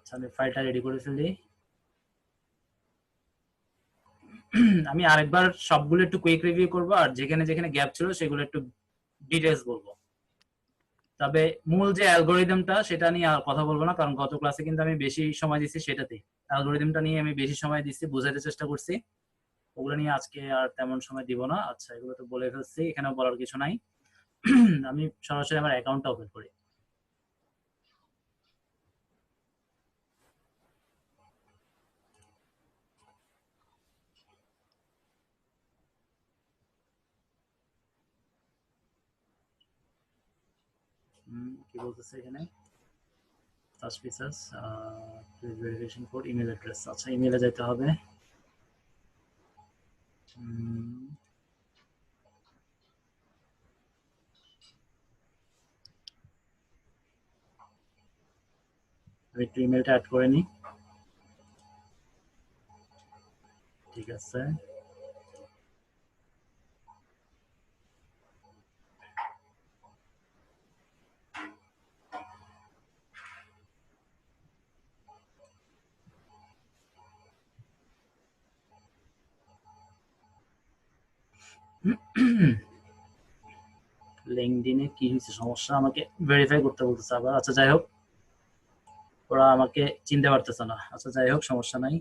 আচ্ছা আমি ফাইলটা রেডি করে ফেলি। আমি আরেকবার সবগুলো একটু কুইক রিভিউ করবো, আর যেখানে যেখানে গ্যাপ ছিল সেগুলো একটু ডিটেলস বলবো। তবে মূল যে অ্যালগোরিদমটা সেটা নিয়ে আর কথা বলবো না, কারণ গত ক্লাসে কিন্তু আমি বেশি সময় দিচ্ছি সেটাতে। অ্যালগোরিদমটা নিয়ে আমি বেশি সময় দিচ্ছি, বোঝাতে চেষ্টা করছি। ওগুলো নিয়ে আজকে আর তেমন সময় দিব না। আচ্ছা এগুলো তো বলে ফেলছি, এখানে বলার কিছু নাই। আমি সরাসরি আমার অ্যাকাউন্টটা ওপেন করি। কি বলতেছে এখানে? সাসপিসাস ভেরিফিকেশন কোড, ইমেল অ্যাড্রেস। আচ্ছা ইমেলে যেতে হবে। আমি একটু ইমেলটা অ্যাড করে নিই। ঠিক আছে। লিঙ্কডইনে কি হয়েছে সমস্যা, আমাকে ভেরিফাই করতে বলতেছে আবার। আচ্ছা যাই হোক, ওরা আমাকে চিনতে পারতেছে না। আচ্ছা যাই হোক, সমস্যা নাই।